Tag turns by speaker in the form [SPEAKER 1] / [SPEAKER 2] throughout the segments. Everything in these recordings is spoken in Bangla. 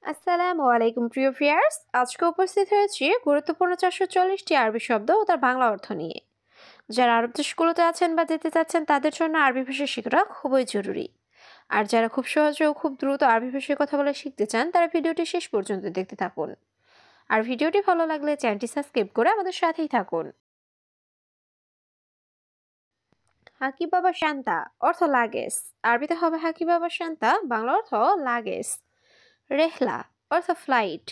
[SPEAKER 1] আসসালামু আলাইকুম প্রিয় ভিউয়ার্স, আজকে উপস্থিত হয়েছি গুরুত্বপূর্ণ 440টি আরবি শব্দ ও তার বাংলা অর্থ নিয়ে। যারা আরব দেশগুলোতে আছেন বা যেতে চাচ্ছেন তাদের জন্য আরবি ভাষা শেখাটা খুবই জরুরি। আর যারা খুব সহজে ও খুব দ্রুত আরবি ভাষায় কথা বলা শিখতে চান তারা ভিডিওটি শেষ পর্যন্ত দেখতে থাকুন। আর ভিডিওটি ভালো লাগলে চ্যানেলটি সাবস্ক্রাইব করে আমাদের সাথেই থাকুন। হাকি বাবা শান্তা অর্থ লাগেজ। আরবিতে হবে হাকি বাবা শান্তা, বাংলা অর্থ লাগেজ। রেহলা অর্থ ফ্লাইট।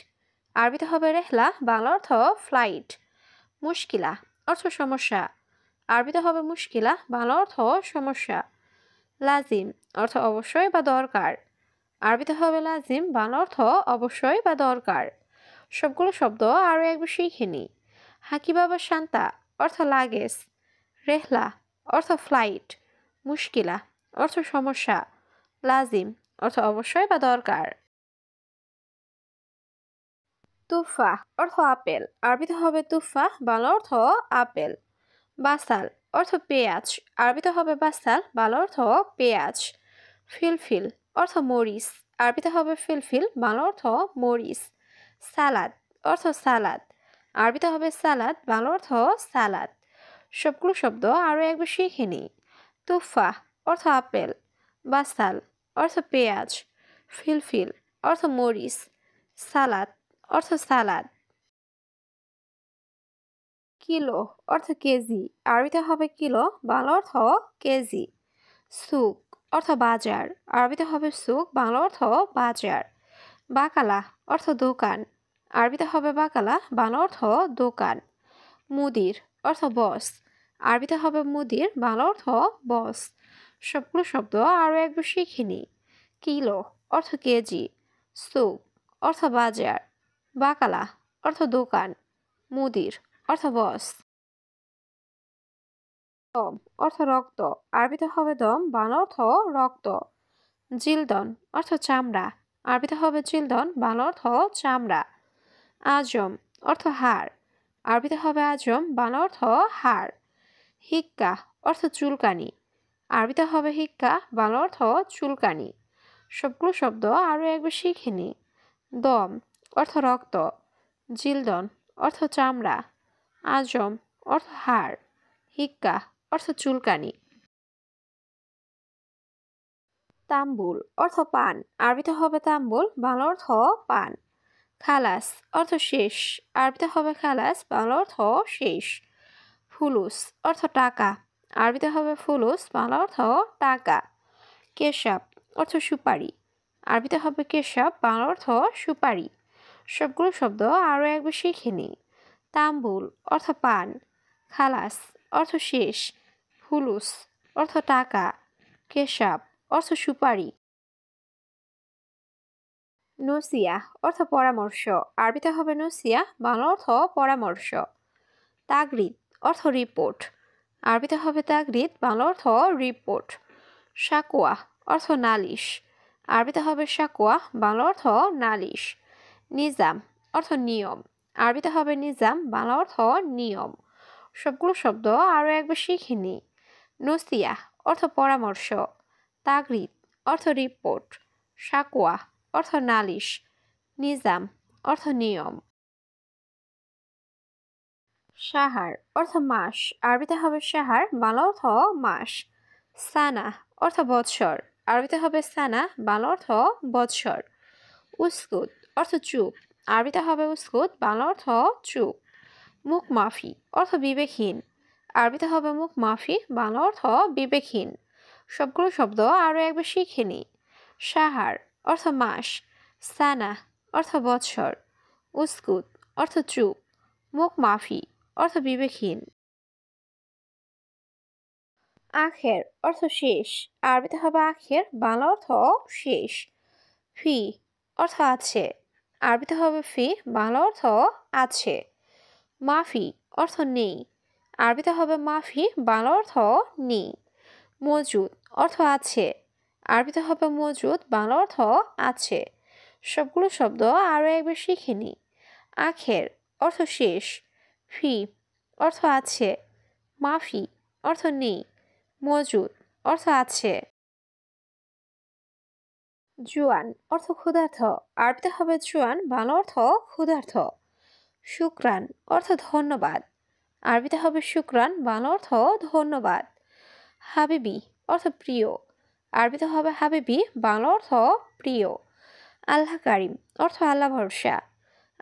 [SPEAKER 1] আরবিতে হবে রেহলা, বাংলা অর্থ ফ্লাইট। মুশকিলা অর্থ সমস্যা। আরবিতে হবে মুশকিলা, বাংলা অর্থ সমস্যা। লাজিম অর্থ অবশ্যই বা দরকার। আরবিতে হবে লাজিম, বাংলা অর্থ অবশ্যই বা দরকার। সবগুলো শব্দ আরও একবার শিখে নিই। হাকি বাবা শান্তা অর্থ লাগেজ। রেহলা অর্থ ফ্লাইট। মুশকিলা অর্থ সমস্যা। লাজিম অর্থ অবশ্যই বা দরকার। তুফা অর্থ আপেল। আরবিতে হবে তুফা, বাংলা অর্থ আপেল। বাসাল অর্থ পেঁয়াজ। আরবিতে হবে বাসাল, বাংলা অর্থ পেঁয়াজ। ফিলফিল অর্থ মরিচ। আরবিতে হবে ফিলফিল, বাংলা অর্থ মরিচ। সালাদ অর্থ সালাদ। আরবিতে হবে সালাদ, বাংলা অর্থ সালাদ। সবগুলো শব্দ আরও একবার শিখে নিই। তুফা অর্থ আপেল। বাসাল অর্থ পেঁয়াজ। ফিলফিল অর্থ মরিচ। সালাদ অর্থ সালাদ। কিলো অর্থ কেজি। আরবিতে হবে কিলো, বাংলা অর্থ কেজি। সুক অর্থ বাজার। আরবিতে হবে সুক, বাংলা অর্থ বাজার। বাকালা অর্থ দোকান। আরবিতে হবে বাকালা, বাংলা অর্থ দোকান। মুদির অর্থ বস। আরবিতে হবে মুদির, বাংলা অর্থ বস। সবগুলো শব্দ আরও একবার শিখে নিই। কিলো অর্থ কেজি। সুক অর্থ বাজার। বাকালা অর্থ দোকান। মুদির অর্থ বস। দম অর্থ রক্ত। আরবিতে হবে দম, বাংলা অর্থ রক্ত। জিলদন অর্থ চামড়া। আরবিতে হবে জিলদন, বাংলা অর্থ চামড়া। আজম অর্থ হাড়। আরবিতে হবে আজম, বাংলা অর্থ হাড়। হিক্কা অর্থ চুলকানি। আরবিতে হবে হিক্কা, বাংলা অর্থ চুলকানি। সবগুলো শব্দ আরও একবার শিখে নিই। দম অর্থ রক্ত। জিলদন অর্থ চামড়া। আজম অর্থ হাড়। হিক্কা অর্থ চুলকানি। তাম্বুল অর্থ পান। আরবিতে হবে তাম্বুল, বাংলা অর্থ পান। খালাস অর্থ শেষ। আরবিতে হবে খালাস, বাংলা অর্থ শেষ। ফুলুস অর্থ টাকা। আরবিতে হবে ফুলুস, বাংলা অর্থ টাকা। কেশাব অর্থ সুপারি। আরবিতে হবে কেশাব, বাংলা অর্থ সুপারি। সবগুলো শব্দ আরও একবার শিখে নিই। তাম্বুল অর্থ পান। খালাস অর্থ শেষ। ফুলুস অর্থ টাকা। কেশাব অর্থ সুপারি। নসিয়া অর্থ পরামর্শ। আরবিতে হবে নসিয়া, বাংলা অর্থ পরামর্শ। তাগরিদ অর্থ রিপোর্ট। আরবিতে হবে তাগরিদ, বাংলা অর্থ রিপোর্ট। সাকোয়া অর্থ নালিশ। আরবিতে হবে সাকোয়া, বাংলা অর্থ নালিশ। নিজাম অর্থ নিয়ম। আরবিতে হবে নিজাম, বাংলা অর্থ নিয়ম। সবগুলো শব্দ আরও একবার শিখে নিই। নসিয়া অর্থ পরামর্শ। তাগরিদ অর্থ রিপোর্ট। সাকোয়া অর্থ নালিশ। নিজাম অর্থ নিয়ম। সাহার অর্থ মাস। আরবিতে হবে সাহার, বাংলা অর্থ মাস। সানা অর্থ বৎসর। আরবিতে হবে সানা, বাংলা অর্থ বৎসর। উস্কুত অর্থ চুপ। আরবিতে হবে উস্কুত, বাংলা অর্থ চুপ। মুখ মাফি অর্থ বিবেকহীন। আরবিতে হবে মুখ মাফি, বাংলা অর্থ বিবেকহীন। সবগুলো শব্দ আরও একবার শিখে নিই। সাহার অর্থ মাস। সানা অর্থ বৎসর। উস্কুত অর্থ চুপ। মুখ মাফি অর্থ বিবেকহীন। আখের অর্থ শেষ। আরবিতে হবে আখের, বাংলা অর্থ শেষ। ফি অর্থ আছে। আরবিতে হবে ফি, বাংলা অর্থ আছে। মাফি অর্থ নেই। আরবিতে হবে মাফি, বাংলা অর্থ নেই। মজুদ অর্থ আছে। আরবিতে হবে মজুদ, বাংলা অর্থ আছে। সবগুলো শব্দ আরও একবার শিখে নিই। আখের অর্থ শেষ। ফি অর্থ আছে। মাফি অর্থ নেই। মজুদ অর্থ আছে। জুয়ান অর্থ ক্ষুধার্ত, আরবিতে হবে জুয়ান, বাংলা অর্থ ক্ষুধার্ত। শুক্রান অর্থ ধন্যবাদ, আরবিতে হবে শুক্রান, বাংলা অর্থ ধন্যবাদ। হাবিবি অর্থ প্রিয়, আরবিতে হবে হাবিবি, বাংলা অর্থ প্রিয়। আল্লাহ কারিম অর্থ আল্লাহ ভরসা,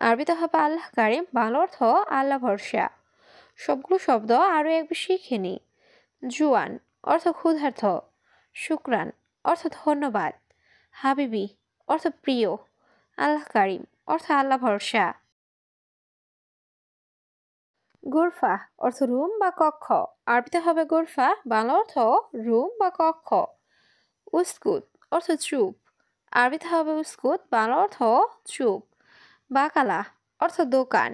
[SPEAKER 1] আরবিতে হবে আল্লাহ কারিম, বাংলা অর্থ আল্লাহ ভরসা। সবগুলো শব্দ আরও একবার শিখে নিই। জুয়ান অর্থ ক্ষুধার্ত, শুক্রান অর্থ ধন্যবাদ, হাবিবি অর্থ প্রিয়, আল্লাহ কারিম অর্থ আল্লাহ ভরসা। গোরফা অর্থ রুম বা কক্ষ, আরবিতে হবে গোরফা, বাংলা অর্থ রুম বা কক্ষ। উস্কুত অর্থ চুপ, আরবিতে হবে উস্কুত, বাংলা অর্থ চুপ। বাকালা অর্থ দোকান,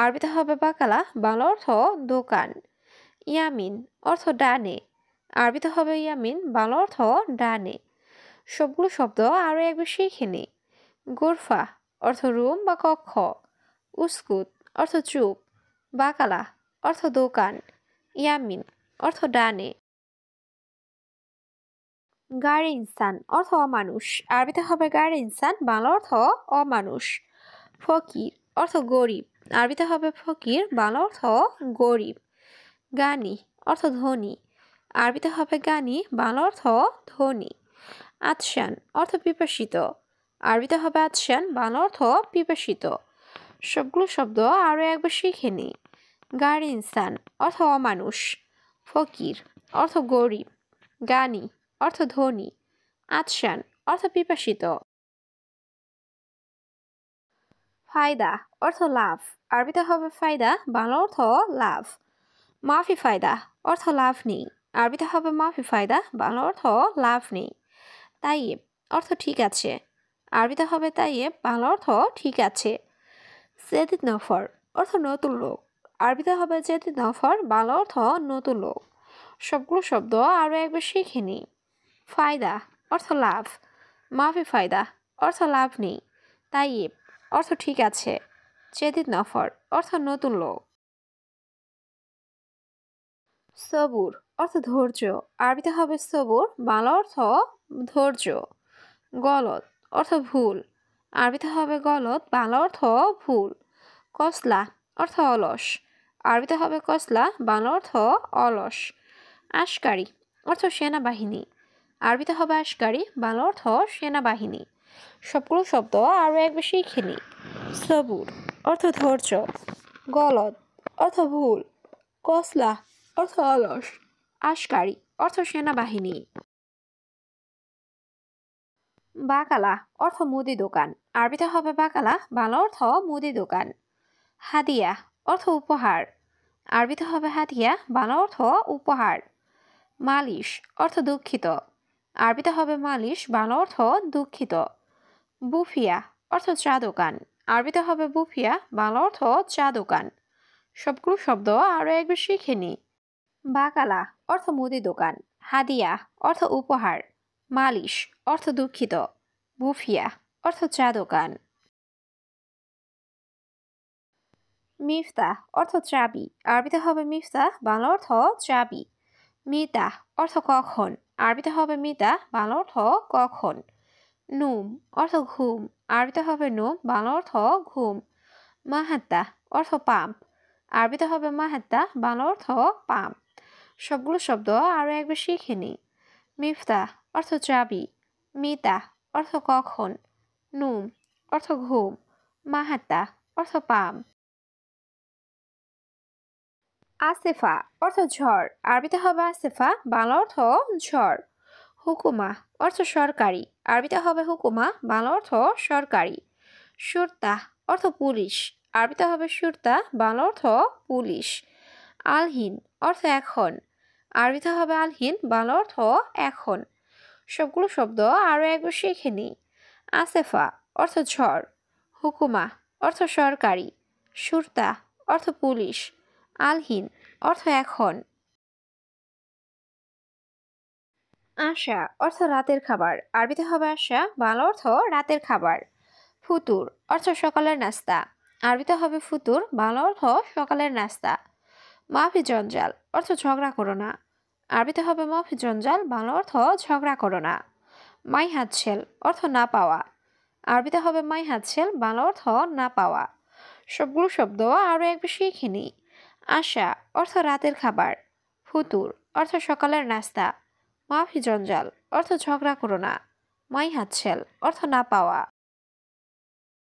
[SPEAKER 1] আরবিতে হবে বাকালা, বাংলা অর্থ দোকান। ইয়ামিন অর্থ ডানে, আরবিতে হবে ইয়ামিন, বাংলা অর্থ ডানে। সবগুলো শব্দ আরও একবার শিখে নিই। গোরফা অর্থ রুম বা কক্ষ, উস্কুত অর্থ চুপ, বাকালা অর্থ দোকান, ইয়ামিন অর্থ ডানে। গাড়ে ইনসান অর্থ অমানুষ, আরবিতে হবে গাড়ে ইনসান, বাংলা অর্থ অমানুষ। ফকির অর্থ গরিব, আরবিতে হবে ফকির, বাংলা অর্থ গরিব। গানি অর্থ ধনী, আরবিতে হবে গানি, বাংলা অর্থ ধনী। আতশান অর্থ পিপাসিত, আরবিতে হবে আতশান, বাংলা অর্থ পিপাসিত। সবগুলো শব্দ আরও একবার শিখে নিই। গাড়ি ইনসান অর্থ অমানুষ, ফকির অর্থ গরিব, গানি অর্থ ধনী, আতশান অর্থ পিপাসিত। ফায়দা অর্থ লাভ, আরবিতে হবে ফায়দা, বাংলা অর্থ লাভ। মাফি ফায়দা অর্থ লাভ নেই, আরবিতে হবে মাফি ফায়দা, বাংলা অর্থ লাভ নেই। তাইয়েব অর্থ ঠিক আছে, আরবিতে হবে তাইয়েব, বাংলা অর্থ ঠিক আছে। জেদিদ নফর অর্থ নতুন লোক, আরবিতে হবে জেদিদ নফর, বাংলা অর্থ নতুন লোক। সবগুলো শব্দ আরও একবার শিখে নিই। ফায়দা অর্থ লাভ, মাফি ফায়দা অর্থ লাভ নেই, তাইয়েব অর্থ ঠিক আছে, জেদিদ নফর অর্থ নতুন লোক। সবুর অর্থ ধৈর্য, আরবিতে হবে সবুর, বাংলা অর্থ ধৈর্য। গলত অর্থ ভুল, আরবিতে হবে গলত, বাংলা অর্থ ভুল। কসলা অর্থ অলস, আরবিতে হবে কসলা, বাংলা অর্থ অলস। আশকারি অর্থ সেনাবাহিনী, আরবিতে হবে আশকারি, বাংলা অর্থ সেনাবাহিনী। সবগুলো শব্দ আরও একবার শিখে নিই। সবুর অর্থ ধৈর্য, গলত অর্থ ভুল, কসলা অর্থ অলস, আশকারি অর্থ সেনাবাহিনী। বাকালা অর্থ মুদি দোকান, আরবিতে হবে বাকালা, বাংলা অর্থ মুদি দোকান। হাদিয়া অর্থ উপহার, আরবিতে হবে হাদিয়া, বাংলা অর্থ উপহার। মালিশ অর্থ দুঃখিত, আরবিতে হবে মালিশ, বাংলা অর্থ দুঃখিত। বুফিয়া অর্থ চা দোকান, আরবিতে হবে বুফিয়া, বাংলা অর্থ চা দোকান। সবগুলো শব্দ আরও একবার শিখে নিই। বাকালা অর্থ মুদি দোকান, হাদিয়া অর্থ উপহার, মালিশ অর্থ দুঃখিত, বুফিয়া অর্থ চা দোকান। মিফতাহ অর্থ চাবি, আরবিতে হবে মিফতাহ, বাংলা অর্থ চাবি। মিতা অর্থ কখন, আরবিতে হবে মিতা, বাংলা অর্থ কখন। নুম অর্থ ঘুম, আরবিতে হবে নুম, বাংলা অর্থ ঘুম। মাহাত্তা অর্থ পাম্প, আরবিতে হবে মাহাত্তা, বাংলা অর্থ পাম্প। সবগুলো শব্দ আরও একবার শিখে নিই। মিফতাহ অর্থ চাবি, মিতা অর্থ কখন, নুম অর্থ ঘুম, মাহাত্তা অর্থ পাম্প। আসেফা অর্থ ঝড়, আরবিতে হবে আসেফা, বাংলা অর্থ ঝড়। হুকুমা অর্থ সরকারি, আরবিতে হবে হুকুমা, বাংলা অর্থ সরকারি। সুরতা অর্থ পুলিশ, আরবিতে হবে সুরতা, বাংলা অর্থ পুলিশ। আলহিন অর্থ এখন, আরবিতে হবে আলহিন, বাংলা অর্থ এখন। সবগুলো শব্দ আরও একবার শিখে নিই। আসেফা অর্থ ঝড়, হুকুমা অর্থ সরকারি, সুরতা অর্থ পুলিশ, আলহিন অর্থ এখন। আশা অর্থ রাতের খাবার, আরবিতে হবে আশা, বাংলা অর্থ রাতের খাবার। ফুতুর অর্থ সকালের নাস্তা, আরবিতে হবে ফুতুর, বাংলা অর্থ সকালের নাস্তা। মাফি জঞ্জাল অর্থ ঝগড়া করো না, আরবিতে হবে মাফি জঞ্জাল, বাংলা অর্থ ঝগড়া করো না। মাই হাতছেল অর্থ না পাওয়া। আরবিতে হবে মাই হাতছেল, বাংলা অর্থ না পাওয়া। সবগুলো শব্দ আরও একবার শিখে নিই। আশা অর্থ রাতের খাবার। ফুতুর অর্থ সকালের নাস্তা। মাফি জঞ্জাল অর্থ ঝগড়া করো না। মাই হাতছেল অর্থ না পাওয়া।